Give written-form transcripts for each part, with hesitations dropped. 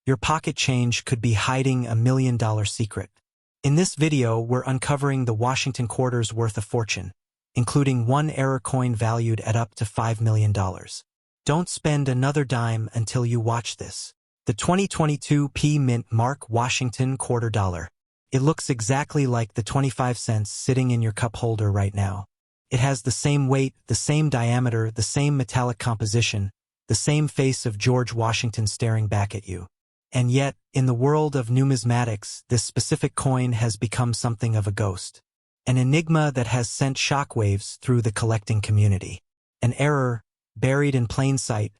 Your pocket change could be hiding a $1 million secret. In this video, we're uncovering the Washington quarter's worth of fortune, including one error coin valued at up to $5 million. Don't spend another dime until you watch this. The 2022 P Mint Mark Washington quarter dollar. It looks exactly like the 25 cents sitting in your cup holder right now. It has the same weight, the same diameter, the same metallic composition, the same face of George Washington staring back at you. And yet, in the world of numismatics, this specific coin has become something of a ghost. An enigma that has sent shockwaves through the collecting community. An error, buried in plain sight,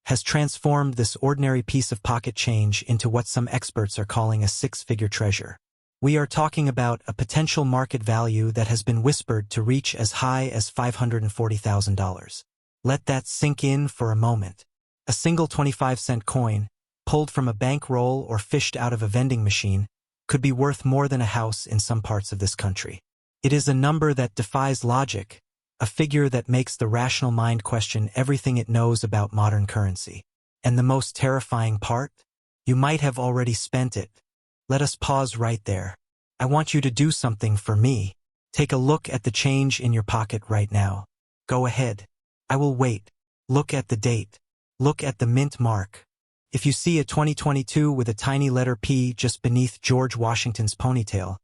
has transformed this ordinary piece of pocket change into what some experts are calling a six-figure treasure. We are talking about a potential market value that has been whispered to reach as high as $540,000. Let that sink in for a moment. A single 25-cent coin, pulled from a bankroll or fished out of a vending machine, could be worth more than a house in some parts of this country. It is a number that defies logic, a figure that makes the rational mind question everything it knows about modern currency. And the most terrifying part? You might have already spent it. Let us pause right there. I want you to do something for me. Take a look at the change in your pocket right now. Go ahead. I will wait. Look at the date. Look at the mint mark. If you see a 2022 with a tiny letter P just beneath George Washington's ponytail,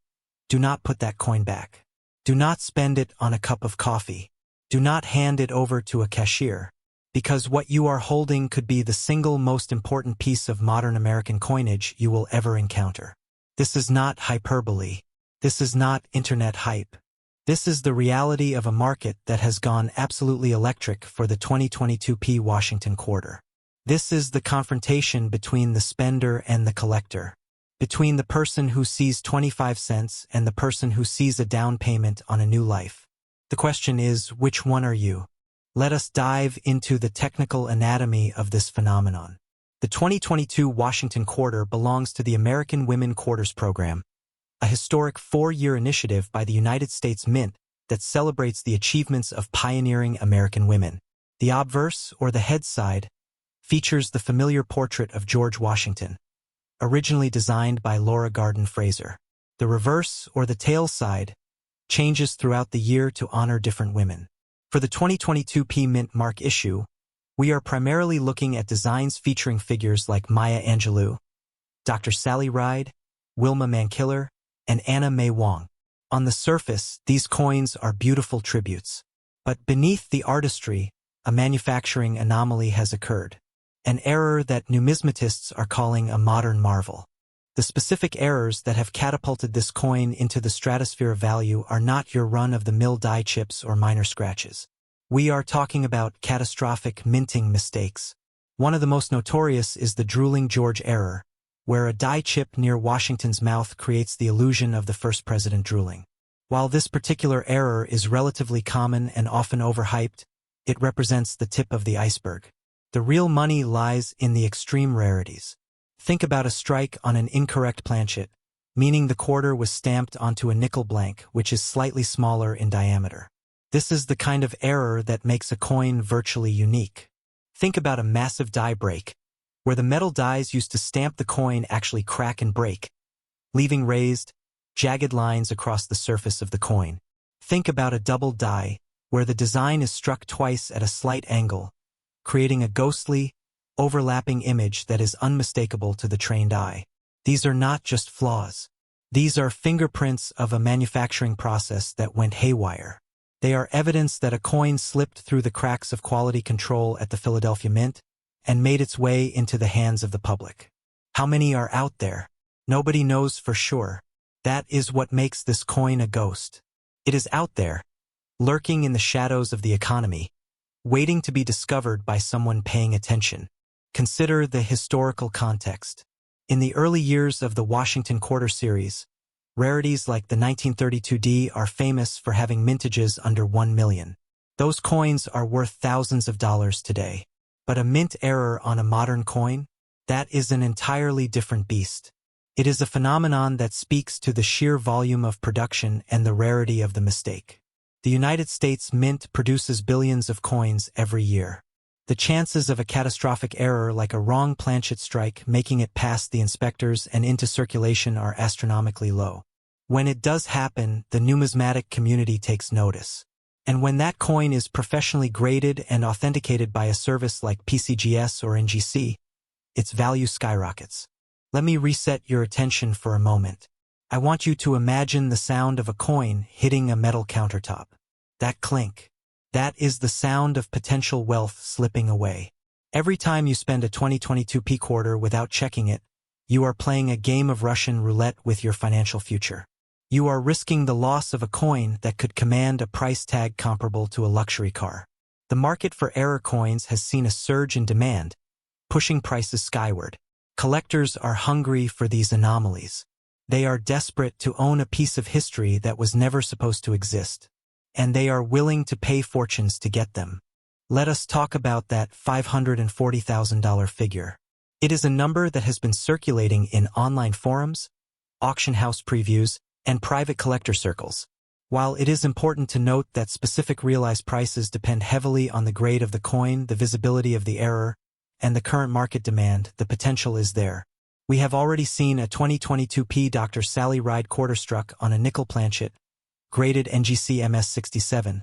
do not put that coin back. Do not spend it on a cup of coffee. Do not hand it over to a cashier, because what you are holding could be the single most important piece of modern American coinage you will ever encounter. This is not hyperbole. This is not internet hype. This is the reality of a market that has gone absolutely electric for the 2022 P Washington quarter. This is the confrontation between the spender and the collector, between the person who sees 25 cents and the person who sees a down payment on a new life. The question is, which one are you? Let us dive into the technical anatomy of this phenomenon. The 2022 Washington Quarter belongs to the American Women Quarters Program, a historic 4-year initiative by the United States Mint that celebrates the achievements of pioneering American women. The obverse, or the head side, features the familiar portrait of George Washington, originally designed by Laura Garden Fraser. The reverse, or the tail side, changes throughout the year to honor different women. For the 2022 P Mint Mark issue, we are primarily looking at designs featuring figures like Maya Angelou, Dr. Sally Ride, Wilma Mankiller, and Anna May Wong. On the surface, these coins are beautiful tributes. But beneath the artistry, a manufacturing anomaly has occurred. An error that numismatists are calling a modern marvel. The specific errors that have catapulted this coin into the stratosphere of value are not your run-of-the-mill die chips or minor scratches. We are talking about catastrophic minting mistakes. One of the most notorious is the drooling George error, where a die chip near Washington's mouth creates the illusion of the first president drooling. While this particular error is relatively common and often overhyped, it represents the tip of the iceberg. The real money lies in the extreme rarities. Think about a strike on an incorrect planchet, meaning the quarter was stamped onto a nickel blank, which is slightly smaller in diameter. This is the kind of error that makes a coin virtually unique. Think about a massive die break, where the metal dies used to stamp the coin actually crack and break, leaving raised, jagged lines across the surface of the coin. Think about a double die, where the design is struck twice at a slight angle, creating a ghostly, overlapping image that is unmistakable to the trained eye. These are not just flaws. These are fingerprints of a manufacturing process that went haywire. They are evidence that a coin slipped through the cracks of quality control at the Philadelphia Mint and made its way into the hands of the public. How many are out there? Nobody knows for sure. That is what makes this coin a ghost. It is out there, lurking in the shadows of the economy, waiting to be discovered by someone paying attention. Consider the historical context. In the early years of the Washington Quarter series, rarities like the 1932D are famous for having mintages under 1 million. Those coins are worth thousands of dollars today. But a mint error on a modern coin? That is an entirely different beast. It is a phenomenon that speaks to the sheer volume of production and the rarity of the mistake. The United States Mint produces billions of coins every year. The chances of a catastrophic error like a wrong planchet strike making it past the inspectors and into circulation are astronomically low. When it does happen, the numismatic community takes notice. And when that coin is professionally graded and authenticated by a service like PCGS or NGC, its value skyrockets. Let me reset your attention for a moment. I want you to imagine the sound of a coin hitting a metal countertop. That clink. That is the sound of potential wealth slipping away. Every time you spend a 2022 P quarter without checking it, you are playing a game of Russian roulette with your financial future. You are risking the loss of a coin that could command a price tag comparable to a luxury car. The market for error coins has seen a surge in demand, pushing prices skyward. Collectors are hungry for these anomalies. They are desperate to own a piece of history that was never supposed to exist. And they are willing to pay fortunes to get them. Let us talk about that $540,000 figure. It is a number that has been circulating in online forums, auction house previews, and private collector circles. While it is important to note that specific realized prices depend heavily on the grade of the coin, the visibility of the error, and the current market demand, the potential is there. We have already seen a 2022 P Dr. Sally Ride quarter struck on a nickel planchet, graded NGC MS67,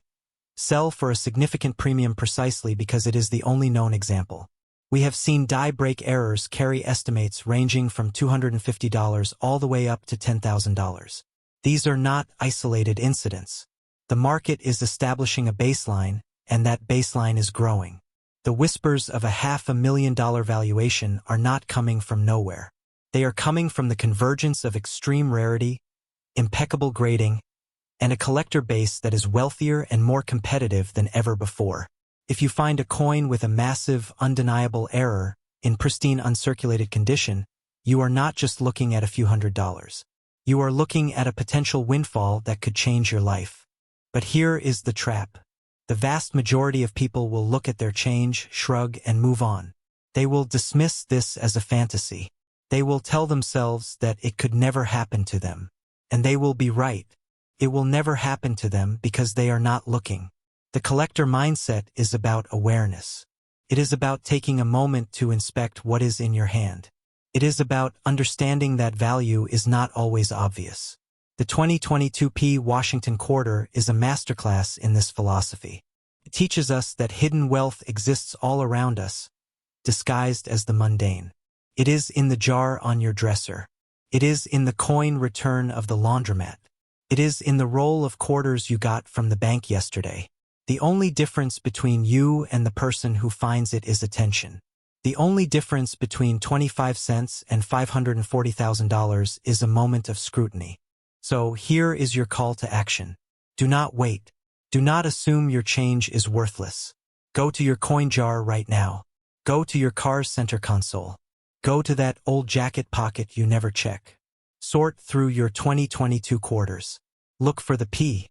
sell for a significant premium precisely because it is the only known example. We have seen die break errors carry estimates ranging from $250 all the way up to $10,000. These are not isolated incidents. The market is establishing a baseline, and that baseline is growing. The whispers of a $500,000 valuation are not coming from nowhere. They are coming from the convergence of extreme rarity, impeccable grading, and a collector base that is wealthier and more competitive than ever before. If you find a coin with a massive, undeniable error, in pristine uncirculated condition, you are not just looking at a few $100s. You are looking at a potential windfall that could change your life. But here is the trap. The vast majority of people will look at their change, shrug, and move on. They will dismiss this as a fantasy. They will tell themselves that it could never happen to them. And they will be right. It will never happen to them because they are not looking. The collector mindset is about awareness. It is about taking a moment to inspect what is in your hand. It is about understanding that value is not always obvious. The 2022 P Washington quarter is a masterclass in this philosophy. It teaches us that hidden wealth exists all around us, disguised as the mundane. It is in the jar on your dresser. It is in the coin return of the laundromat. It is in the roll of quarters you got from the bank yesterday. The only difference between you and the person who finds it is attention. The only difference between 25 cents and $540,000 is a moment of scrutiny. So here is your call to action. Do not wait. Do not assume your change is worthless. Go to your coin jar right now. Go to your car's center console. Go to that old jacket pocket you never check. Sort through your 2022 quarters. Look for the P.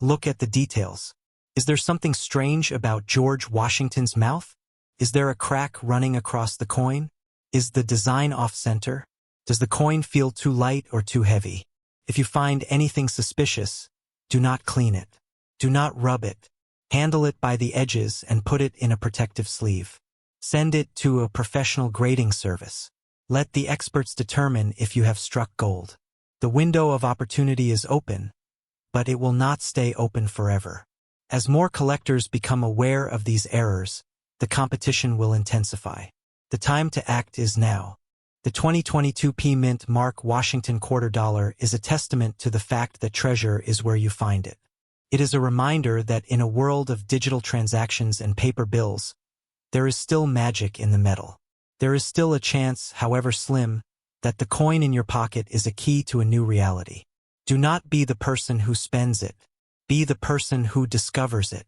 Look at the details. Is there something strange about George Washington's mouth? Is there a crack running across the coin? Is the design off-center? Does the coin feel too light or too heavy? If you find anything suspicious, do not clean it. Do not rub it. Handle it by the edges and put it in a protective sleeve. Send it to a professional grading service. Let the experts determine if you have struck gold. The window of opportunity is open, but it will not stay open forever. As more collectors become aware of these errors, the competition will intensify. The time to act is now. The 2022 P Mint Mark Washington quarter dollar is a testament to the fact that treasure is where you find it. It is a reminder that in a world of digital transactions and paper bills, there is still magic in the metal. There is still a chance, however slim, that the coin in your pocket is a key to a new reality. Do not be the person who spends it. Be the person who discovers it.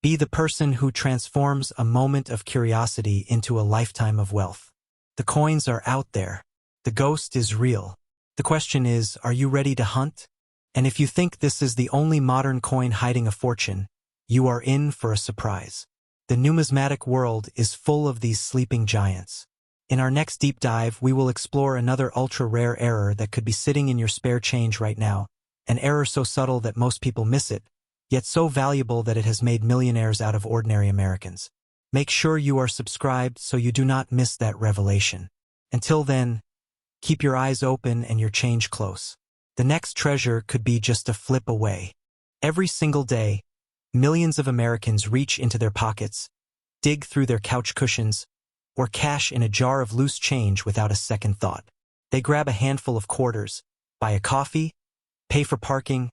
Be the person who transforms a moment of curiosity into a lifetime of wealth. The coins are out there. The ghost is real. The question is, are you ready to hunt? And if you think this is the only modern coin hiding a fortune, you are in for a surprise. The numismatic world is full of these sleeping giants. In our next deep dive, we will explore another ultra-rare error that could be sitting in your spare change right now, an error so subtle that most people miss it, yet so valuable that it has made millionaires out of ordinary Americans. Make sure you are subscribed so you do not miss that revelation. Until then, keep your eyes open and your change close. The next treasure could be just a flip away. Every single day, millions of Americans reach into their pockets, dig through their couch cushions, or cash in a jar of loose change without a second thought. They grab a handful of quarters, buy a coffee, pay for parking,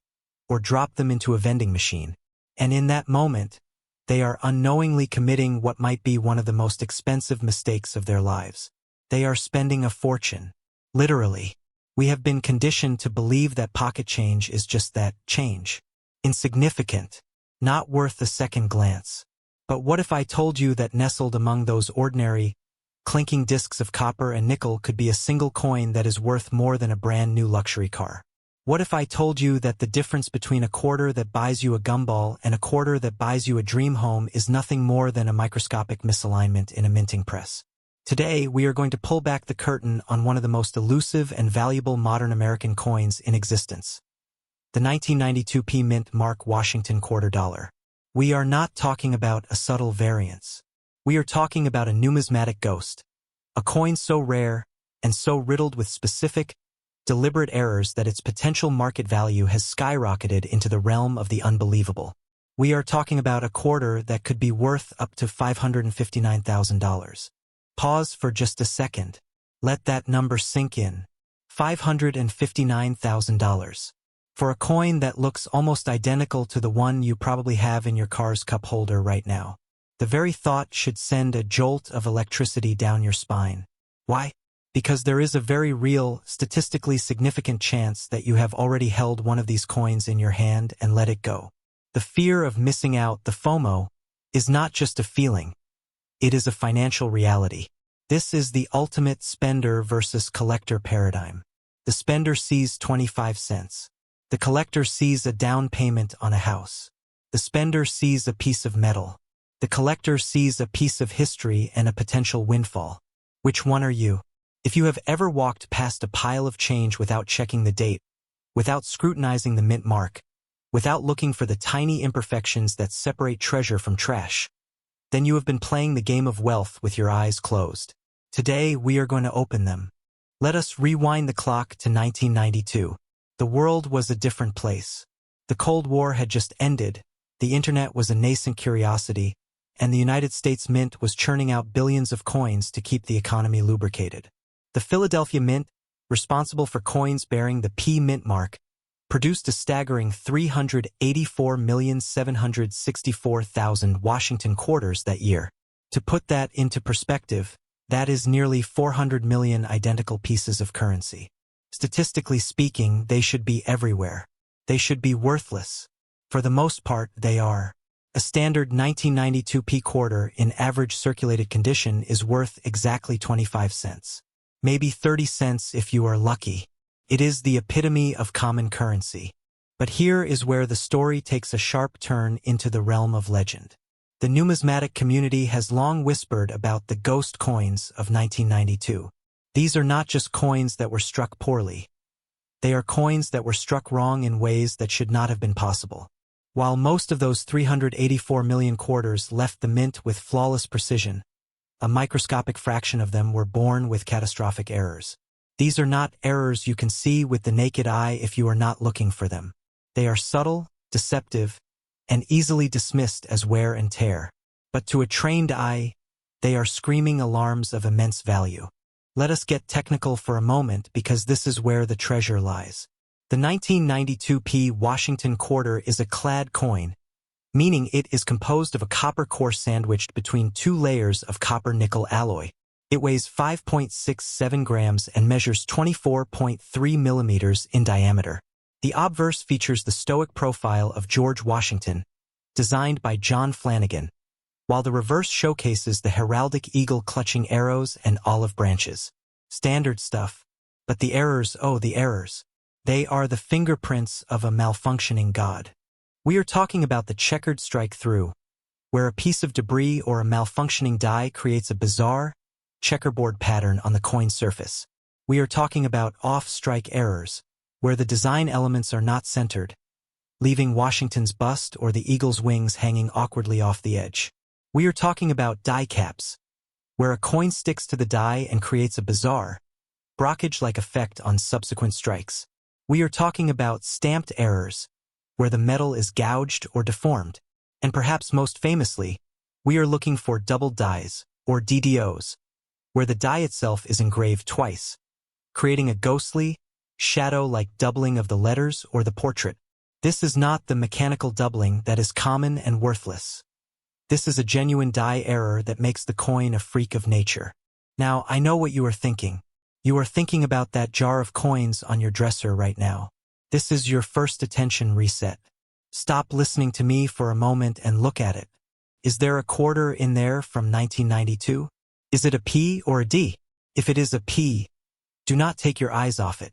or drop them into a vending machine. And in that moment, they are unknowingly committing what might be one of the most expensive mistakes of their lives. They are spending a fortune. Literally. We have been conditioned to believe that pocket change is just that, change. Insignificant. Not worth a second glance. But what if I told you that nestled among those ordinary, clinking discs of copper and nickel could be a single coin that is worth more than a brand new luxury car? What if I told you that the difference between a quarter that buys you a gumball and a quarter that buys you a dream home is nothing more than a microscopic misalignment in a minting press? Today, we are going to pull back the curtain on one of the most elusive and valuable modern American coins in existence. The 1992 P Mint Mark Washington quarter dollar. We are not talking about a subtle variance. We are talking about a numismatic ghost, a coin so rare and so riddled with specific, deliberate errors that its potential market value has skyrocketed into the realm of the unbelievable. We are talking about a quarter that could be worth up to $559,000. Pause for just a second. Let that number sink in. $559,000. For a coin that looks almost identical to the one you probably have in your car's cup holder right now. The very thought should send a jolt of electricity down your spine. Why? Because there is a very real, statistically significant chance that you have already held one of these coins in your hand and let it go. The fear of missing out, the FOMO, is not just a feeling. It is a financial reality. This is the ultimate spender versus collector paradigm. The spender sees 25 cents. The collector sees a down payment on a house. The spender sees a piece of metal. The collector sees a piece of history and a potential windfall. Which one are you? If you have ever walked past a pile of change without checking the date, without scrutinizing the mint mark, without looking for the tiny imperfections that separate treasure from trash, then you have been playing the game of wealth with your eyes closed. Today, we are going to open them. Let us rewind the clock to 1992. The world was a different place. The Cold War had just ended, the internet was a nascent curiosity, and the United States Mint was churning out billions of coins to keep the economy lubricated. The Philadelphia Mint, responsible for coins bearing the P Mint mark, produced a staggering 384,764,000 Washington quarters that year. To put that into perspective, that is nearly 400 million identical pieces of currency. Statistically speaking, they should be everywhere. They should be worthless. For the most part, they are. A standard 1992 P quarter in average circulated condition is worth exactly 25 cents. Maybe 30 cents if you are lucky. It is the epitome of common currency. But here is where the story takes a sharp turn into the realm of legend. The numismatic community has long whispered about the ghost coins of 1992. These are not just coins that were struck poorly. They are coins that were struck wrong in ways that should not have been possible. While most of those 384 million quarters left the mint with flawless precision, a microscopic fraction of them were born with catastrophic errors. These are not errors you can see with the naked eye if you are not looking for them. They are subtle, deceptive, and easily dismissed as wear and tear. But to a trained eye, they are screaming alarms of immense value. Let us get technical for a moment because this is where the treasure lies. The 1992 P Washington quarter is a clad coin, meaning it is composed of a copper core sandwiched between two layers of copper-nickel alloy. It weighs 5.67 grams and measures 24.3 millimeters in diameter. The obverse features the stoic profile of George Washington, designed by John Flanagan, while the reverse showcases the heraldic eagle clutching arrows and olive branches. Standard stuff. But the errors, oh, the errors. They are the fingerprints of a malfunctioning god. We are talking about the checkered strike-through, where a piece of debris or a malfunctioning die creates a bizarre, checkerboard pattern on the coin surface. We are talking about off-strike errors, where the design elements are not centered, leaving Washington's bust or the eagle's wings hanging awkwardly off the edge. We are talking about die caps, where a coin sticks to the die and creates a bizarre, brockage-like effect on subsequent strikes. We are talking about stamped errors, where the metal is gouged or deformed. And perhaps most famously, we are looking for double dies, or DDOs, where the die itself is engraved twice, creating a ghostly, shadow-like doubling of the letters or the portrait. This is not the mechanical doubling that is common and worthless. This is a genuine die error that makes the coin a freak of nature. Now, I know what you are thinking. You are thinking about that jar of coins on your dresser right now. This is your first attention reset. Stop listening to me for a moment and look at it. Is there a quarter in there from 1992? Is it a P or a D? If it is a P, do not take your eyes off it.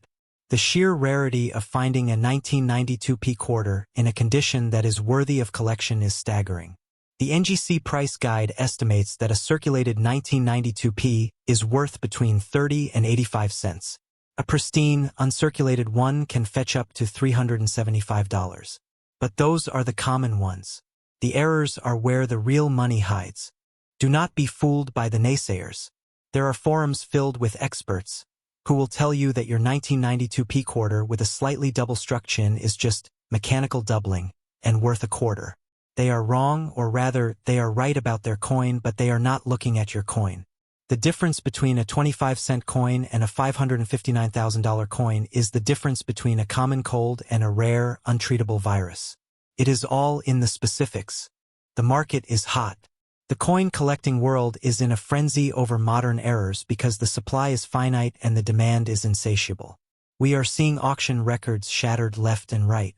The sheer rarity of finding a 1992 P quarter in a condition that is worthy of collection is staggering. The NGC price guide estimates that a circulated 1992 P is worth between 30 and 85 cents. A pristine, uncirculated one can fetch up to $375. But those are the common ones. The errors are where the real money hides. Do not be fooled by the naysayers. There are forums filled with experts who will tell you that your 1992 P quarter with a slightly double-struck chin is just mechanical doubling and worth a quarter. They are wrong, or rather, they are right about their coin, but they are not looking at your coin. The difference between a 25-cent coin and a $559,000 coin is the difference between a common cold and a rare, untreatable virus. It is all in the specifics. The market is hot. The coin collecting world is in a frenzy over modern errors because the supply is finite and the demand is insatiable. We are seeing auction records shattered left and right.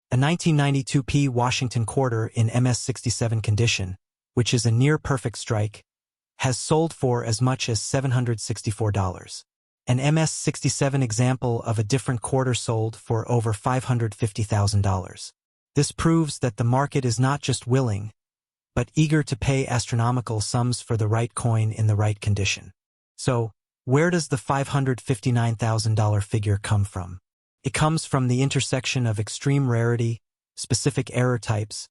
A 1992 P Washington quarter in MS67 condition, which is a near-perfect strike, has sold for as much as $764. An MS67 example of a different quarter sold for over $550,000. This proves that the market is not just willing, but eager to pay astronomical sums for the right coin in the right condition. So, where does the $559,000 figure come from? It comes from the intersection of extreme rarity, specific error types,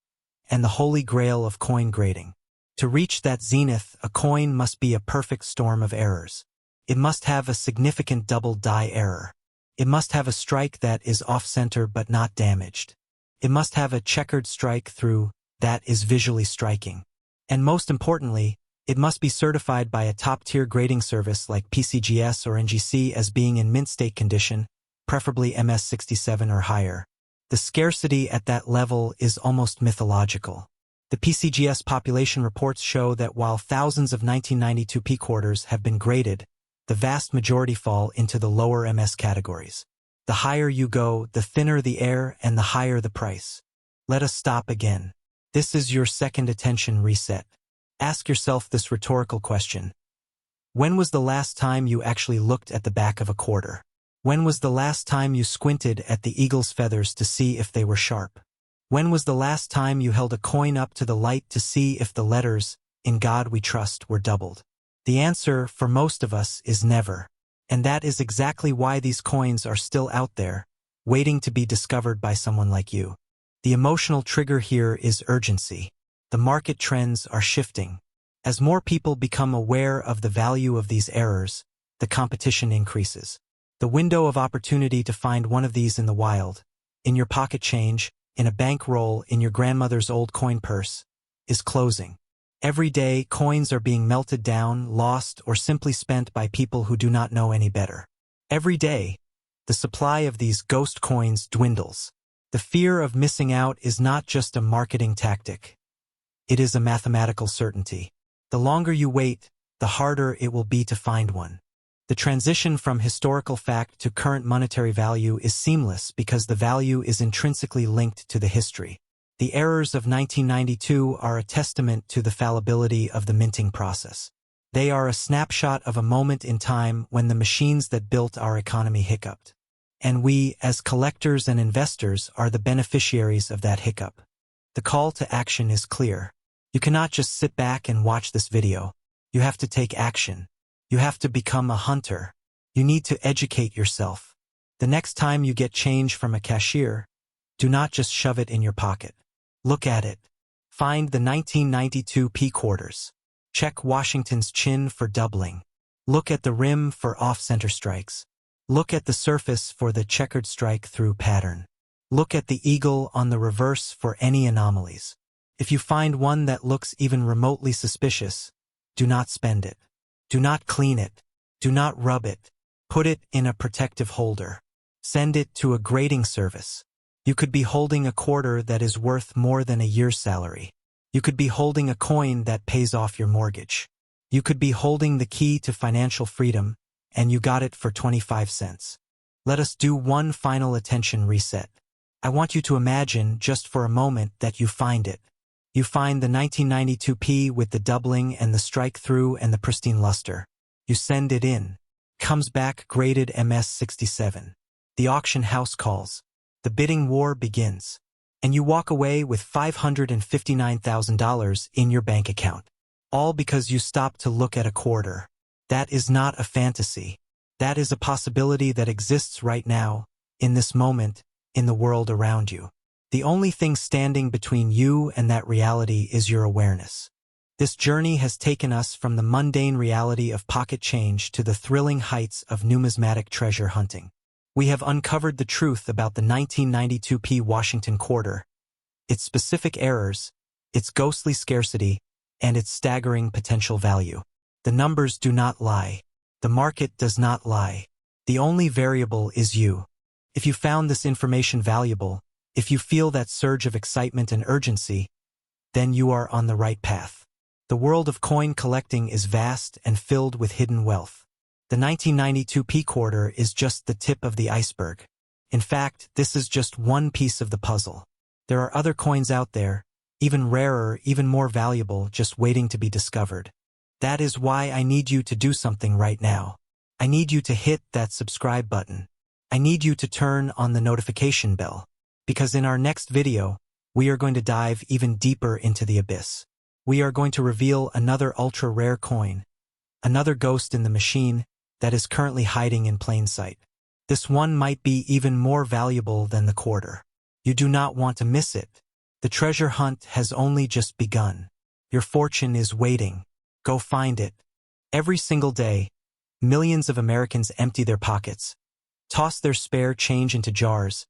and the holy grail of coin grading. To reach that zenith, a coin must be a perfect storm of errors. It must have a significant double die error. It must have a strike that is off-center but not damaged. It must have a checkered strike through that is visually striking. And most importantly, it must be certified by a top-tier grading service like PCGS or NGC as being in mint state condition, preferably MS67 or higher. The scarcity at that level is almost mythological. The PCGS population reports show that while thousands of 1992 P quarters have been graded, the vast majority fall into the lower MS categories. The higher you go, the thinner the air and the higher the price. Let us stop again. This is your second attention reset. Ask yourself this rhetorical question. When was the last time you actually looked at the back of a quarter? When was the last time you squinted at the eagle's feathers to see if they were sharp? When was the last time you held a coin up to the light to see if the letters, "In God We Trust," were doubled? The answer, for most of us, is never. And that is exactly why these coins are still out there, waiting to be discovered by someone like you. The emotional trigger here is urgency. The market trends are shifting. As more people become aware of the value of these errors, the competition increases. The window of opportunity to find one of these in the wild, in your pocket change, in a bankroll, in your grandmother's old coin purse, is closing. Every day, coins are being melted down, lost, or simply spent by people who do not know any better. Every day, the supply of these ghost coins dwindles. The fear of missing out is not just a marketing tactic. It is a mathematical certainty. The longer you wait, the harder it will be to find one. The transition from historical fact to current monetary value is seamless because the value is intrinsically linked to the history. The errors of 1992 are a testament to the fallibility of the minting process. They are a snapshot of a moment in time when the machines that built our economy hiccuped. And we, as collectors and investors, are the beneficiaries of that hiccup. The call to action is clear. You cannot just sit back and watch this video. You have to take action. You have to become a hunter. You need to educate yourself. The next time you get change from a cashier, do not just shove it in your pocket. Look at it. Find the 1992 P quarters. Check Washington's chin for doubling. Look at the rim for off-center strikes. Look at the surface for the checkered strike-through pattern. Look at the eagle on the reverse for any anomalies. If you find one that looks even remotely suspicious, do not spend it. Do not clean it. Do not rub it. Put it in a protective holder. Send it to a grading service. You could be holding a quarter that is worth more than a year's salary. You could be holding a coin that pays off your mortgage. You could be holding the key to financial freedom, and you got it for 25 cents. Let us do one final attention reset. I want you to imagine, just for a moment, that you find it. You find the 1992 P with the doubling and the strike-through and the pristine luster. You send it in. Comes back graded MS-67. The auction house calls. The bidding war begins. And you walk away with $559,000 in your bank account. All because you stopped to look at a quarter. That is not a fantasy. That is a possibility that exists right now, in this moment, in the world around you. The only thing standing between you and that reality is your awareness. This journey has taken us from the mundane reality of pocket change to the thrilling heights of numismatic treasure hunting. We have uncovered the truth about the 1992 P Washington quarter, its specific errors, its ghostly scarcity, and its staggering potential value. The numbers do not lie. The market does not lie. The only variable is you. If you found this information valuable, if you feel that surge of excitement and urgency, then you are on the right path. The world of coin collecting is vast and filled with hidden wealth. The 1992 P quarter is just the tip of the iceberg. In fact, this is just one piece of the puzzle. There are other coins out there, even rarer, even more valuable, just waiting to be discovered. That is why I need you to do something right now. I need you to hit that subscribe button. I need you to turn on the notification bell. Because in our next video, we are going to dive even deeper into the abyss. We are going to reveal another ultra-rare coin, another ghost in the machine that is currently hiding in plain sight. This one might be even more valuable than the quarter. You do not want to miss it. The treasure hunt has only just begun. Your fortune is waiting. Go find it. Every single day, millions of Americans empty their pockets, toss their spare change into jars,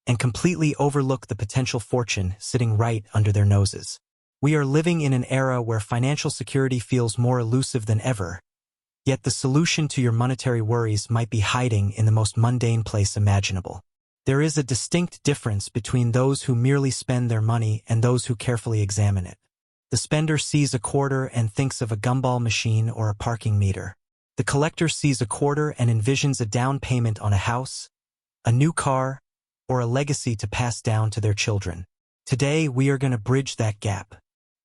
and completely overlook the potential fortune sitting right under their noses. We are living in an era where financial security feels more elusive than ever, yet the solution to your monetary worries might be hiding in the most mundane place imaginable. There is a distinct difference between those who merely spend their money and those who carefully examine it. The spender sees a quarter and thinks of a gumball machine or a parking meter. The collector sees a quarter and envisions a down payment on a house, a new car, or a legacy to pass down to their children. Today, we are going to bridge that gap.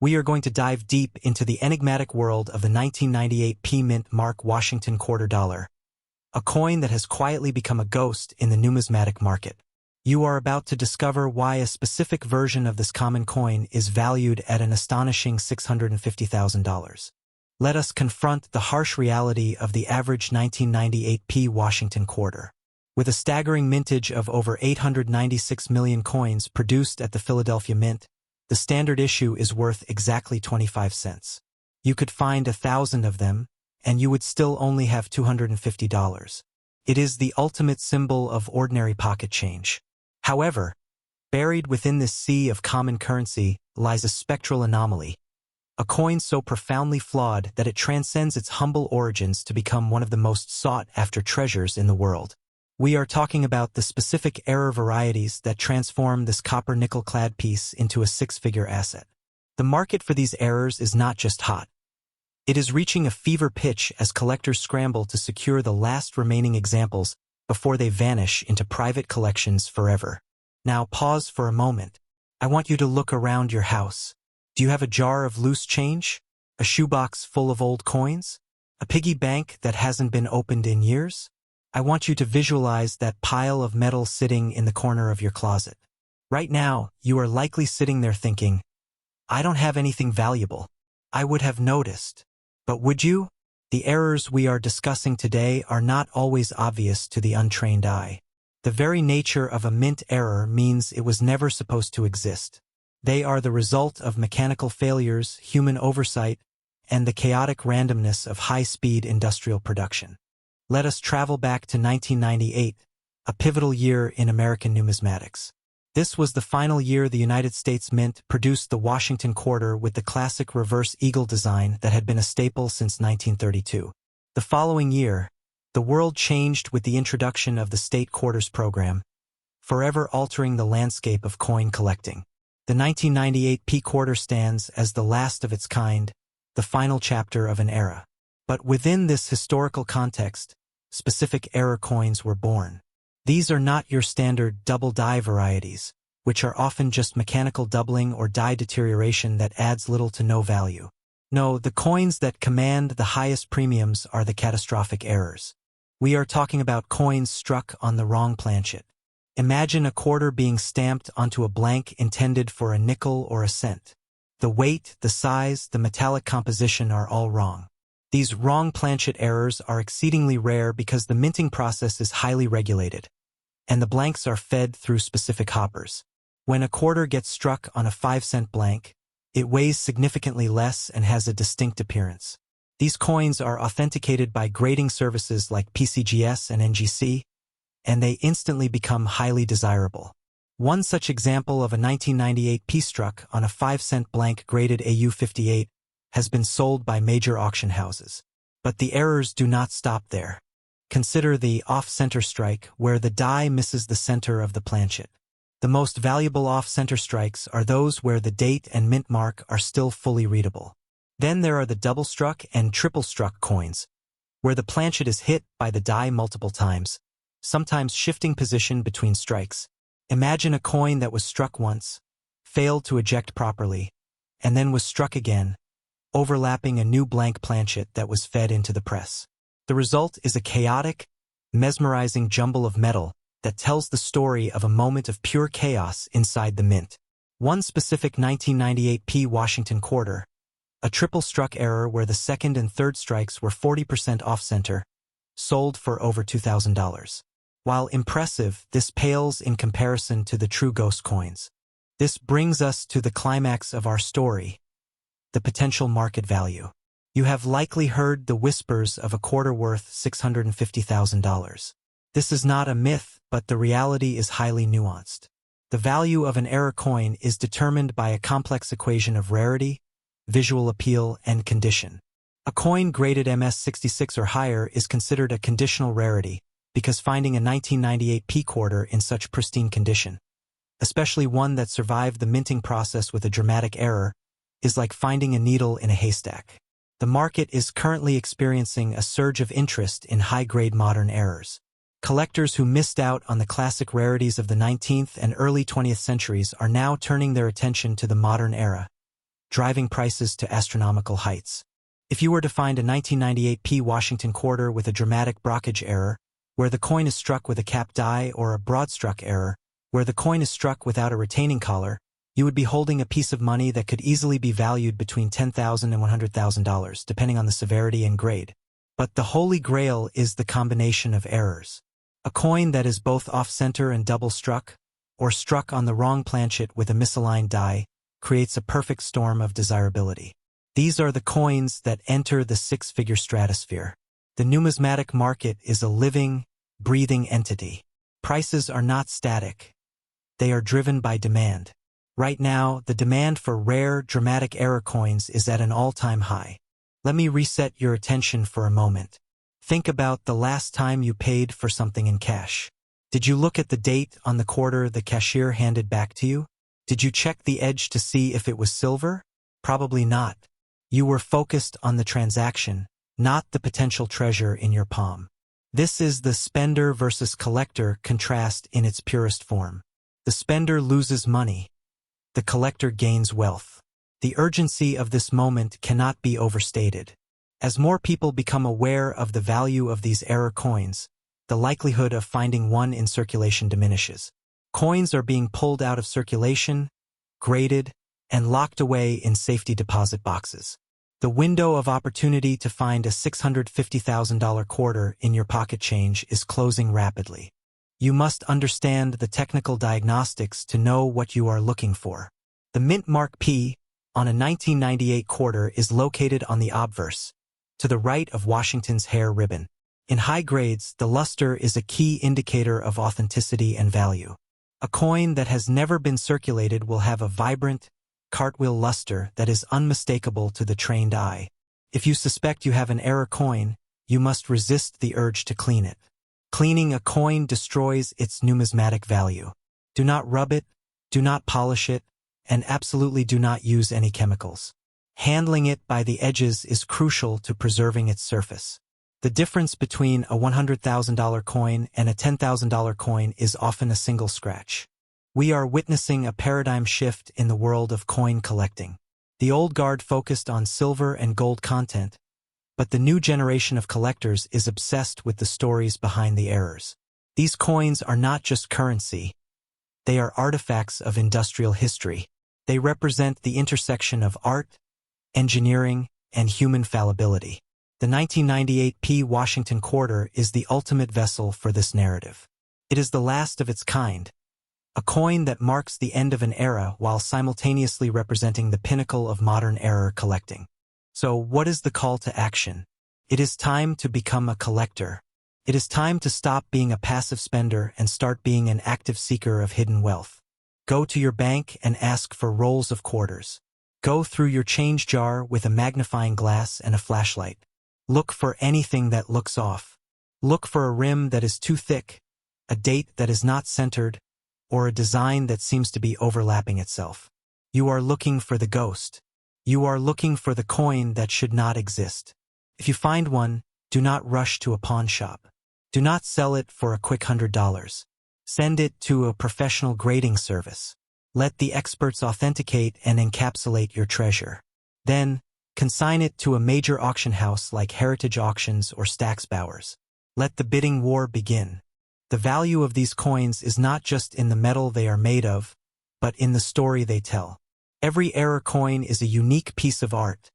We are going to dive deep into the enigmatic world of the 1998 P Mint Mark Washington quarter dollar, a coin that has quietly become a ghost in the numismatic market. You are about to discover why a specific version of this common coin is valued at an astonishing $650,000. Let us confront the harsh reality of the average 1998 P Washington quarter. With a staggering mintage of over 896 million coins produced at the Philadelphia Mint, the standard issue is worth exactly 25 cents. You could find 1,000 of them, and you would still only have $250. It is the ultimate symbol of ordinary pocket change. However, buried within this sea of common currency lies a spectral anomaly, a coin so profoundly flawed that it transcends its humble origins to become one of the most sought-after treasures in the world. We are talking about the specific error varieties that transform this copper-nickel-clad piece into a six-figure asset. The market for these errors is not just hot. It is reaching a fever pitch as collectors scramble to secure the last remaining examples before they vanish into private collections forever. Now pause for a moment. I want you to look around your house. Do you have a jar of loose change? A shoebox full of old coins? A piggy bank that hasn't been opened in years? I want you to visualize that pile of metal sitting in the corner of your closet. Right now, you are likely sitting there thinking, I don't have anything valuable. I would have noticed. But would you? The errors we are discussing today are not always obvious to the untrained eye. The very nature of a mint error means it was never supposed to exist. They are the result of mechanical failures, human oversight, and the chaotic randomness of high-speed industrial production. Let us travel back to 1998, a pivotal year in American numismatics. This was the final year the United States Mint produced the Washington quarter with the classic reverse eagle design that had been a staple since 1932. The following year, the world changed with the introduction of the state quarters program, forever altering the landscape of coin collecting. The 1998 P quarter stands as the last of its kind, the final chapter of an era. But within this historical context, specific era coins were born. These are not your standard double die varieties, which are often just mechanical doubling or die deterioration that adds little to no value. No, the coins that command the highest premiums are the catastrophic errors. We are talking about coins struck on the wrong planchet. Imagine a quarter being stamped onto a blank intended for a nickel or a cent. The weight, the size, the metallic composition are all wrong. These wrong planchet errors are exceedingly rare because the minting process is highly regulated, and the blanks are fed through specific hoppers. When a quarter gets struck on a 5-cent blank, it weighs significantly less and has a distinct appearance. These coins are authenticated by grading services like PCGS and NGC, and they instantly become highly desirable. One such example of a 1998 P struck on a 5-cent blank graded AU58 has been sold by major auction houses. But the errors do not stop there. Consider the off-center strike, where the die misses the center of the planchet. The most valuable off-center strikes are those where the date and mint mark are still fully readable. Then there are the double-struck and triple-struck coins, where the planchet is hit by the die multiple times, sometimes shifting position between strikes. Imagine a coin that was struck once, failed to eject properly, and then was struck again, overlapping a new blank planchet that was fed into the press. The result is a chaotic, mesmerizing jumble of metal that tells the story of a moment of pure chaos inside the mint. One specific 1998 P Washington quarter, a triple-struck error where the second and third strikes were 40% off-center, sold for over $2,000. While impressive, this pales in comparison to the true ghost coins. This brings us to the climax of our story, the potential market value. You have likely heard the whispers of a quarter worth $650,000. This is not a myth, but the reality is highly nuanced. The value of an error coin is determined by a complex equation of rarity, visual appeal, and condition. A coin graded MS66 or higher is considered a conditional rarity because finding a 1998 P quarter in such pristine condition, especially one that survived the minting process with a dramatic error, is like finding a needle in a haystack. The market is currently experiencing a surge of interest in high-grade modern errors. Collectors who missed out on the classic rarities of the 19th and early 20th centuries are now turning their attention to the modern era, driving prices to astronomical heights. If you were to find a 1998 P Washington quarter with a dramatic brockage error, where the coin is struck with a cap die, or a broad-struck error, where the coin is struck without a retaining collar, you would be holding a piece of money that could easily be valued between $10,000 and $100,000, depending on the severity and grade. But the holy grail is the combination of errors. A coin that is both off-center and double-struck, or struck on the wrong planchet with a misaligned die, creates a perfect storm of desirability. These are the coins that enter the six-figure stratosphere. The numismatic market is a living, breathing entity. Prices are not static. They are driven by demand. Right now, the demand for rare, dramatic error coins is at an all-time high. Let me reset your attention for a moment. Think about the last time you paid for something in cash. Did you look at the date on the quarter the cashier handed back to you? Did you check the edge to see if it was silver? Probably not. You were focused on the transaction, not the potential treasure in your palm. This is the spender versus collector contrast in its purest form. The spender loses money. The collector gains wealth. The urgency of this moment cannot be overstated. As more people become aware of the value of these error coins, the likelihood of finding one in circulation diminishes. Coins are being pulled out of circulation, graded, and locked away in safety deposit boxes. The window of opportunity to find a $650,000 quarter in your pocket change is closing rapidly. You must understand the technical diagnostics to know what you are looking for. The mint mark P on a 1998 quarter is located on the obverse, to the right of Washington's hair ribbon. In high grades, the luster is a key indicator of authenticity and value. A coin that has never been circulated will have a vibrant, cartwheel luster that is unmistakable to the trained eye. If you suspect you have an error coin, you must resist the urge to clean it. Cleaning a coin destroys its numismatic value. Do not rub it, do not polish it, and absolutely do not use any chemicals. Handling it by the edges is crucial to preserving its surface. The difference between a $100,000 coin and a $10,000 coin is often a single scratch. We are witnessing a paradigm shift in the world of coin collecting. The old guard focused on silver and gold content, but the new generation of collectors is obsessed with the stories behind the errors. These coins are not just currency. They are artifacts of industrial history. They represent the intersection of art, engineering, and human fallibility. The 1998 P Washington quarter is the ultimate vessel for this narrative. It is the last of its kind, a coin that marks the end of an era while simultaneously representing the pinnacle of modern error collecting. So, what is the call to action? It is time to become a collector. It is time to stop being a passive spender and start being an active seeker of hidden wealth. Go to your bank and ask for rolls of quarters. Go through your change jar with a magnifying glass and a flashlight. Look for anything that looks off. Look for a rim that is too thick, a date that is not centered, or a design that seems to be overlapping itself. You are looking for the ghost. You are looking for the coin that should not exist. If you find one, do not rush to a pawn shop. Do not sell it for a quick $100. Send it to a professional grading service. Let the experts authenticate and encapsulate your treasure. Then, consign it to a major auction house like Heritage Auctions or Stack's Bowers. Let the bidding war begin. The value of these coins is not just in the metal they are made of, but in the story they tell. Every error coin is a unique piece of art,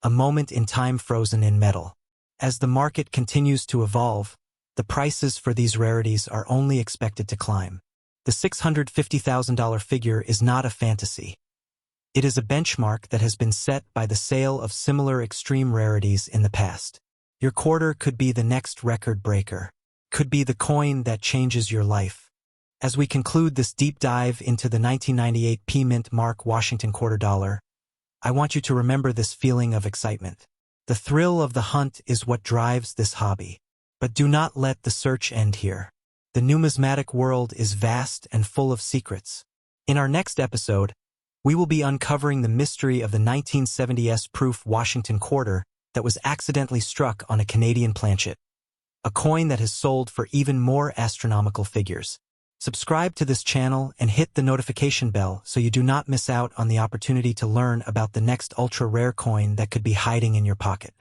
a moment in time frozen in metal. As the market continues to evolve, the prices for these rarities are only expected to climb. The $650,000 figure is not a fantasy. It is a benchmark that has been set by the sale of similar extreme rarities in the past. Your quarter could be the next record breaker, could be the coin that changes your life. As we conclude this deep dive into the 1998 P Mint Mark Washington quarter dollar, I want you to remember this feeling of excitement. The thrill of the hunt is what drives this hobby. But do not let the search end here. The numismatic world is vast and full of secrets. In our next episode, we will be uncovering the mystery of the 1970s proof Washington quarter that was accidentally struck on a Canadian planchet, a coin that has sold for even more astronomical figures. Subscribe to this channel and hit the notification bell so you do not miss out on the opportunity to learn about the next ultra-rare coin that could be hiding in your pocket.